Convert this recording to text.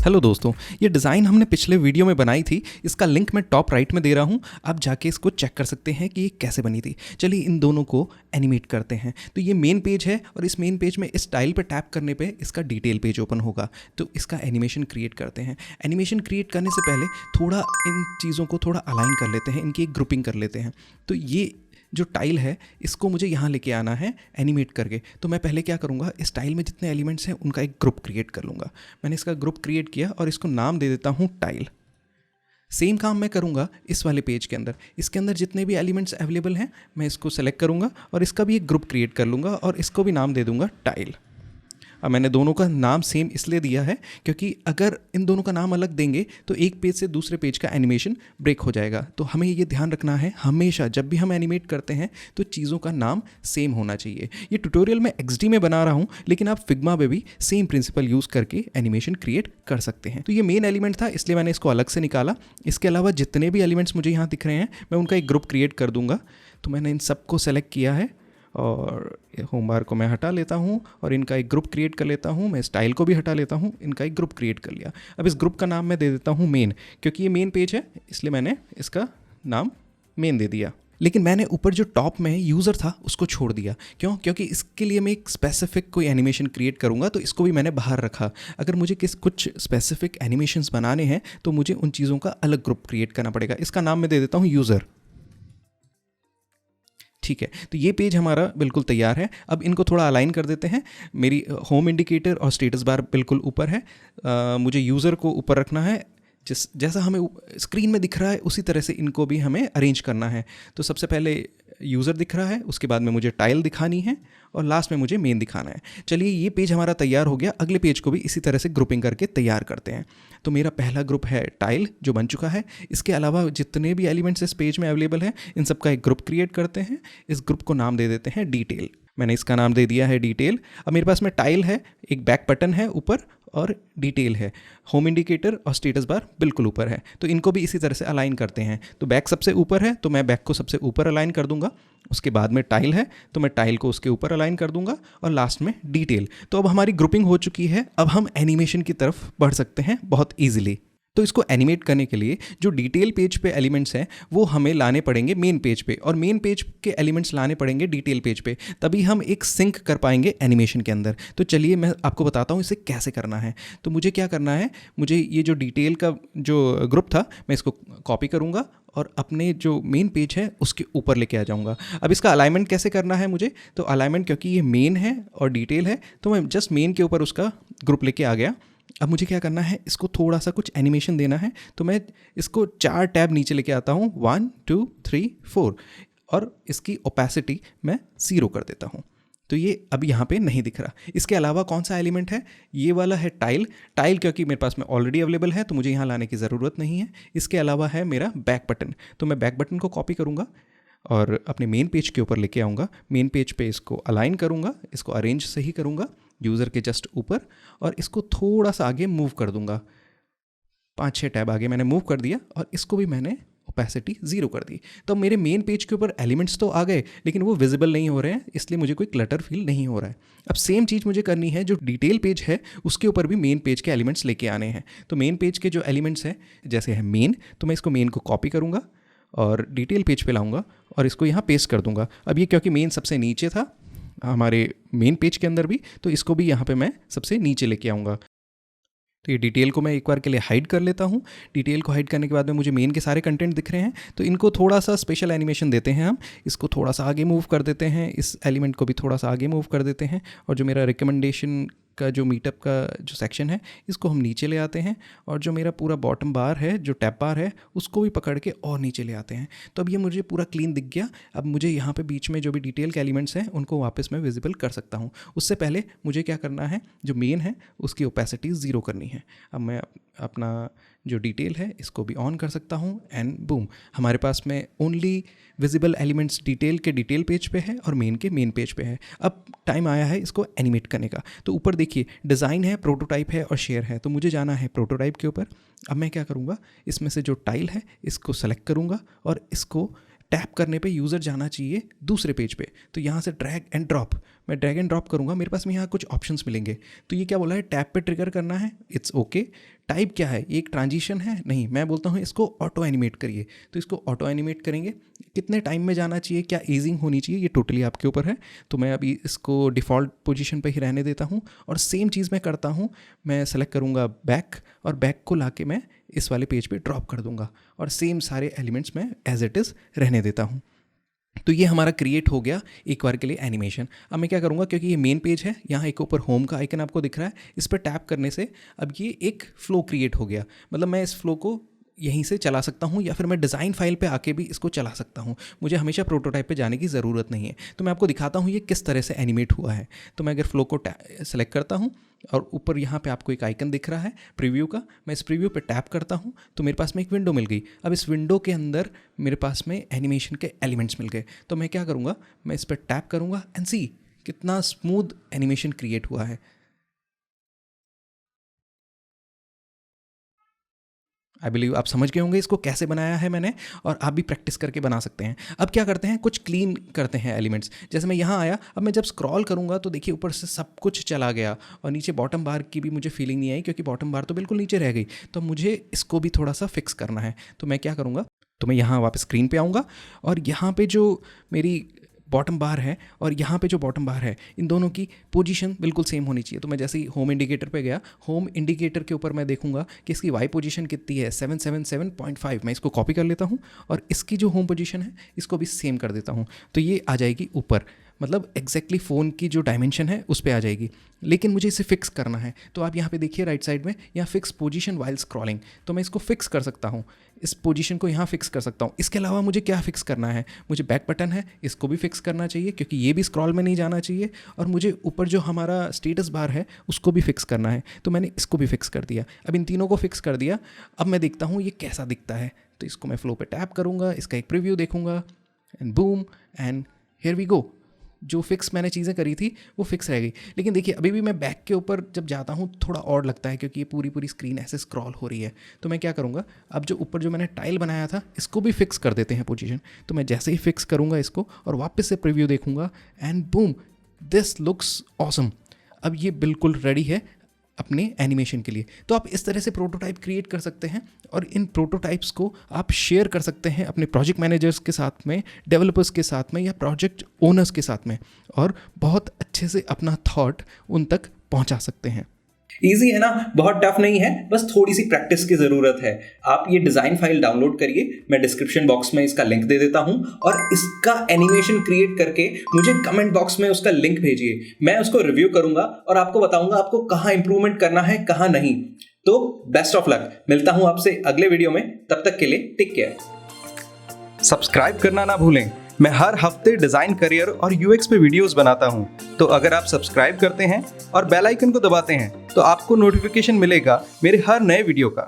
Hello दोस्तों, ये design हमने पिछले वीडियो में बनाई थी। इसका लिंक मैं टॉप राइट में दे रहा हूँ। आप जाके इसको चेक कर सकते हैं कि ये कैसे बनी थी। चलिए इन दोनों को एनिमेट करते हैं। तो ये मेन पेज है और इस मेन पेज में इस टाइल पर टैप करने पे इसका डिटेल पेज ओपन होगा। तो इसका एनिमेशन क्रिएट करते हैं। एनिमेशन क्रिएट करने से पहले थोड़ा इन चीज़ों को थोड़ा अलाइन कर लेते हैं, इनकी एक ग्रुपिंग कर लेते हैं। तो ये जो टाइल है इसको मुझे यहाँ लेके आना है एनिमेट करके। तो मैं पहले क्या करूँगा, इस टाइल में जितने एलिमेंट्स हैं उनका एक ग्रुप क्रिएट कर लूँगा। मैंने इसका ग्रुप क्रिएट किया और इसको नाम दे देता हूँ टाइल। सेम काम मैं करूँगा इस वाले पेज के अंदर। इसके अंदर जितने भी एलिमेंट्स अवेलेबल हैं मैं इसको सेलेक्ट करूँगा और इसका भी एक ग्रुप क्रिएट कर लूँगा और इसको भी नाम दे दूँगा टाइल। अब मैंने दोनों का नाम सेम इसलिए दिया है क्योंकि अगर इन दोनों का नाम अलग देंगे तो एक पेज से दूसरे पेज का एनिमेशन ब्रेक हो जाएगा। तो हमें ये ध्यान रखना है, हमेशा जब भी हम एनिमेट करते हैं तो चीज़ों का नाम सेम होना चाहिए। ये ट्यूटोरियल मैं XD में बना रहा हूँ, लेकिन आप फिग्मा में भी सेम प्रिंसिपल यूज़ करके एनिमेशन क्रिएट कर सकते हैं। तो ये मेन एलिमेंट था, इसलिए मैंने इसको अलग से निकाला। इसके अलावा जितने भी एलिमेंट्स मुझे यहाँ दिख रहे हैं मैं उनका एक ग्रुप क्रिएट कर दूँगा। तो मैंने इन सबको सेलेक्ट किया है और होम बार को मैं हटा लेता हूँ और इनका एक ग्रुप क्रिएट कर लेता हूँ। मैं स्टाइल को भी हटा लेता हूँ, इनका एक ग्रुप क्रिएट कर लिया। अब इस ग्रुप का नाम मैं दे देता हूँ मेन, क्योंकि ये मेन पेज है इसलिए मैंने इसका नाम मेन दे दिया। लेकिन मैंने ऊपर जो टॉप में यूज़र था उसको छोड़ दिया। क्यों? क्योंकि इसके लिए मैं एक स्पेसिफिक कोई एनिमेशन क्रिएट करूँगा, तो इसको भी मैंने बाहर रखा। अगर मुझे कुछ स्पेसिफिक एनिमेशंस बनाने हैं तो मुझे उन चीज़ों का अलग ग्रुप क्रिएट करना पड़ेगा। इसका नाम मैं दे देता हूँ यूज़र। ठीक है, तो ये पेज हमारा बिल्कुल तैयार है। अब इनको थोड़ा अलाइन कर देते हैं। मेरी होम इंडिकेटर और स्टेटस बार बिल्कुल ऊपर है। मुझे यूज़र को ऊपर रखना है। जैसा हमें स्क्रीन में दिख रहा है उसी तरह से इनको भी हमें अरेंज करना है। तो सबसे पहले यूज़र दिख रहा है, उसके बाद में मुझे टाइल दिखानी है और लास्ट में मुझे मेन दिखाना है। चलिए ये पेज हमारा तैयार हो गया। अगले पेज को भी इसी तरह से ग्रुपिंग करके तैयार करते हैं। तो मेरा पहला ग्रुप है टाइल जो बन चुका है। इसके अलावा जितने भी एलिमेंट्स इस पेज में अवेलेबल हैं इन सब का एक ग्रुप क्रिएट करते हैं। इस ग्रुप को नाम दे देते हैं डिटेल। मैंने इसका नाम दे दिया है डिटेल। अब मेरे पास में टाइल है, एक बैक बटन है ऊपर और डिटेल है। होम इंडिकेटर और स्टेटस बार बिल्कुल ऊपर है। तो इनको भी इसी तरह से अलाइन करते हैं। तो बैक सबसे ऊपर है तो मैं बैक को सबसे ऊपर अलाइन कर दूंगा। उसके बाद में टाइल है तो मैं टाइल को उसके ऊपर अलाइन कर दूंगा और लास्ट में डिटेल। तो अब हमारी ग्रुपिंग हो चुकी है। अब हम एनिमेशन की तरफ बढ़ सकते हैं बहुत ईजिली। तो इसको एनिमेट करने के लिए जो डिटेल पेज पे एलिमेंट्स हैं वो हमें लाने पड़ेंगे मेन पेज पे, और मेन पेज के एलिमेंट्स लाने पड़ेंगे डिटेल पेज पे। तभी हम एक सिंक कर पाएंगे एनिमेशन के अंदर। तो चलिए मैं आपको बताता हूँ इसे कैसे करना है। तो मुझे क्या करना है, मुझे ये जो डिटेल का जो ग्रुप था मैं इसको कॉपी करूँगा और अपने जो मेन पेज है उसके ऊपर लेके आ जाऊँगा। अब इसका अलाइनमेंट कैसे करना है मुझे, तो अलाइनमेंट क्योंकि ये मेन है और डिटेल है तो मैं जस्ट मेन के ऊपर उसका ग्रुप लेके आ गया। अब मुझे क्या करना है, इसको थोड़ा सा कुछ एनिमेशन देना है। तो मैं इसको 4 टैब नीचे लेके आता हूँ, 1 2 3 4, और इसकी ओपेसिटी मैं 0 कर देता हूँ। तो ये अभी यहाँ पे नहीं दिख रहा। इसके अलावा कौन सा एलिमेंट है, ये वाला है टाइल। टाइल क्योंकि मेरे पास में ऑलरेडी अवेलेबल है तो मुझे यहाँ लाने की ज़रूरत नहीं है। इसके अलावा है मेरा बैक बटन। तो मैं बैक बटन को कॉपी करूँगा और अपने मेन पेज के ऊपर लेके आऊँगा। मेन पेज पे इसको अलाइन करूँगा, इसको अरेंज सही करूँगा यूज़र के जस्ट ऊपर, और इसको थोड़ा सा आगे मूव कर दूँगा। 5-6 टैब आगे मैंने मूव कर दिया और इसको भी मैंने ओपेसिटी 0 कर दी। तो मेरे मेन पेज के ऊपर एलिमेंट्स तो आ गए लेकिन वो विजिबल नहीं हो रहे हैं, इसलिए मुझे कोई क्लटर फील नहीं हो रहा है। अब सेम चीज़ मुझे करनी है, जो डिटेल पेज है उसके ऊपर भी मेन पेज के एलिमेंट्स लेके आने हैं। तो मेन पेज के जो एलिमेंट्स हैं जैसे है मेन, तो मैं इसको मेन को कॉपी करूँगा और डिटेल पेज पे लाऊंगा और इसको यहाँ पेस्ट कर दूंगा। अब ये क्योंकि मेन सबसे नीचे था हमारे मेन पेज के अंदर भी, तो इसको भी यहाँ पे मैं सबसे नीचे लेके आऊँगा। तो ये डिटेल को मैं एक बार के लिए हाइड कर लेता हूँ। डिटेल को हाइड करने के बाद में मुझे मेन के सारे कंटेंट दिख रहे हैं, तो इनको थोड़ा सा स्पेशल एनिमेशन देते हैं हम। इसको थोड़ा सा आगे मूव कर देते हैं, इस एलिमेंट को भी थोड़ा सा आगे मूव कर देते हैं, और जो मेरा रिकमेंडेशन का जो मीटअप का जो सेक्शन है इसको हम नीचे ले आते हैं, और जो मेरा पूरा बॉटम बार है जो टैब बार है उसको भी पकड़ के और नीचे ले आते हैं। तो अब ये मुझे पूरा क्लीन दिख गया। अब मुझे यहाँ पे बीच में जो भी डिटेल के एलिमेंट्स हैं उनको वापस मैं विजिबल कर सकता हूँ। उससे पहले मुझे क्या करना है, जो मेन है उसकी ओपेसिटी 0 करनी है। अब मैं अपना जो डिटेल है इसको भी ऑन कर सकता हूँ एंड बूम, हमारे पास में ओनली विजिबल एलिमेंट्स डिटेल के डिटेल पेज पे है और मेन के मेन पेज पे है। अब टाइम आया है इसको एनिमेट करने का। तो ऊपर देखिए डिज़ाइन है, प्रोटोटाइप है और शेयर है, तो मुझे जाना है प्रोटोटाइप के ऊपर। अब मैं क्या करूँगा, इसमें से जो टाइल है इसको सेलेक्ट करूँगा और इसको टैप करने पे यूज़र जाना चाहिए दूसरे पेज पे। तो यहाँ से ड्रैग एंड ड्रॉप, मैं ड्रैग एंड ड्रॉप करूँगा, मेरे पास में यहाँ कुछ ऑप्शंस मिलेंगे। तो ये क्या बोला है, टैप पे ट्रिगर करना है, इट्स ओके। टाइप क्या है, एक ट्रांजिशन है, नहीं, मैं बोलता हूँ इसको ऑटो एनिमेट करिए। तो इसको ऑटो एनिमेट करेंगे। कितने टाइम में जाना चाहिए, क्या ईजिंग होनी चाहिए, ये टोटली आपके ऊपर है। तो मैं अभी इसको डिफ़ॉल्ट पोजीशन पे ही रहने देता हूँ और सेम चीज़ मैं करता हूँ, मैं सेलेक्ट करूँगा बैक और बैक को लाके मैं इस वाले पेज पे ड्रॉप कर दूंगा और सेम सारे एलिमेंट्स मैं एज इट इज़ रहने देता हूँ। तो ये हमारा क्रिएट हो गया एक बार के लिए एनिमेशन। अब मैं क्या करूँगा, क्योंकि ये मेन पेज है, यहाँ एक ऊपर होम का आइकन आपको दिख रहा है, इस पर टैप करने से अब ये एक फ़्लो क्रिएट हो गया। मतलब मैं इस फ्लो को यहीं से चला सकता हूँ या फिर मैं डिज़ाइन फाइल पे आके भी इसको चला सकता हूँ। मुझे हमेशा प्रोटोटाइप पे जाने की ज़रूरत नहीं है। तो मैं आपको दिखाता हूँ ये किस तरह से एनिमेट हुआ है। तो मैं अगर फ्लो को सेलेक्ट करता हूँ और ऊपर यहाँ पे आपको एक आइकन दिख रहा है प्रीव्यू का, मैं इस प्रीव्यू पे टैप करता हूँ तो मेरे पास में एक विंडो मिल गई। अब इस विंडो के अंदर मेरे पास में एनिमेशन के एलिमेंट्स मिल गए। तो मैं क्या करूँगा, मैं इस पर टैप करूँगा एंड सी कितना स्मूथ एनिमेशन क्रिएट हुआ है। आई बिलीव आप समझ गए होंगे इसको कैसे बनाया है मैंने, और आप भी प्रैक्टिस करके बना सकते हैं। अब क्या करते हैं, कुछ क्लीन करते हैं एलिमेंट्स। जैसे मैं यहाँ आया, अब मैं जब स्क्रॉल करूँगा तो देखिए ऊपर से सब कुछ चला गया और नीचे बॉटम बार की भी मुझे फीलिंग नहीं आई, क्योंकि बॉटम बार तो बिल्कुल नीचे रह गई। तो मुझे इसको भी थोड़ा सा फिक्स करना है। तो मैं क्या करूँगा, तो मैं यहाँ वापस स्क्रीन पे आऊँगा और यहाँ पे जो मेरी बॉटम बार है और यहाँ पे जो बॉटम बार है, इन दोनों की पोजीशन बिल्कुल सेम होनी चाहिए। तो मैं जैसे ही होम इंडिकेटर पे गया, होम इंडिकेटर के ऊपर मैं देखूंगा कि इसकी वाई पोजीशन कितनी है, 777.5। मैं इसको कॉपी कर लेता हूँ और इसकी जो होम पोजीशन है इसको भी सेम कर देता हूँ। तो ये आ जाएगी ऊपर, मतलब एग्जैक्टली फ़ोन की जो डायमेंशन है उस पर आ जाएगी। लेकिन मुझे इसे फिक्स करना है। तो आप यहाँ पे देखिए राइट साइड में, यहाँ फिक्स पोजीशन वाइल स्क्रॉलिंग, तो मैं इसको फिक्स कर सकता हूँ, इस पोजीशन को यहाँ फिक्स कर सकता हूँ। इसके अलावा मुझे क्या फिक्स करना है, मुझे बैक बटन है, इसको भी फिक्स करना चाहिए क्योंकि ये भी स्क्रॉल में नहीं जाना चाहिए। और मुझे ऊपर जो हमारा स्टेटस बार है उसको भी फिक्स करना है। तो मैंने इसको भी फिक्स कर दिया। अब इन तीनों को फिक्स कर दिया। अब मैं देखता हूँ ये कैसा दिखता है। तो इसको मैं फ्लो पे टैप करूँगा, इसका एक प्रीव्यू देखूँगा and boom and here we go. जो फिक्स मैंने चीज़ें करी थी वो फिक्स रह गई। लेकिन देखिए अभी भी मैं बैक के ऊपर जब जाता हूँ थोड़ा और लगता है, क्योंकि ये पूरी पूरी स्क्रीन ऐसे स्क्रॉल हो रही है। तो मैं क्या करूँगा, अब जो ऊपर जो मैंने टाइल बनाया था इसको भी फिक्स कर देते हैं पोजीशन। तो मैं जैसे ही फिक्स करूँगा इसको और वापस से प्रीव्यू देखूँगा and boom, this looks awesome. अब ये बिल्कुल रेडी है अपने एनिमेशन के लिए। तो आप इस तरह से प्रोटोटाइप क्रिएट कर सकते हैं और इन प्रोटोटाइप्स को आप शेयर कर सकते हैं अपने प्रोजेक्ट मैनेजर्स के साथ में, डेवलपर्स के साथ में या प्रोजेक्ट ओनर्स के साथ में, और बहुत अच्छे से अपना थॉट उन तक पहुंचा सकते हैं। ईजी है ना, बहुत टफ नहीं है, बस थोड़ी सी प्रैक्टिस की ज़रूरत है। आप ये डिज़ाइन फाइल डाउनलोड करिए, मैं डिस्क्रिप्शन बॉक्स में इसका लिंक दे देता हूँ, और इसका एनिमेशन क्रिएट करके मुझे कमेंट बॉक्स में उसका लिंक भेजिए। मैं उसको रिव्यू करूँगा और आपको बताऊँगा आपको कहाँ इंप्रूवमेंट करना है, कहाँ नहीं। तो बेस्ट ऑफ लक, मिलता हूँ आपसे अगले वीडियो में, तब तक के लिए टेक केयर। सब्सक्राइब करना ना भूलें। मैं हर हफ्ते डिज़ाइन करियर और यूएक्स पे वीडियोस बनाता हूँ। तो अगर आप सब्सक्राइब करते हैं और बेल आइकन को दबाते हैं तो आपको नोटिफिकेशन मिलेगा मेरे हर नए वीडियो का।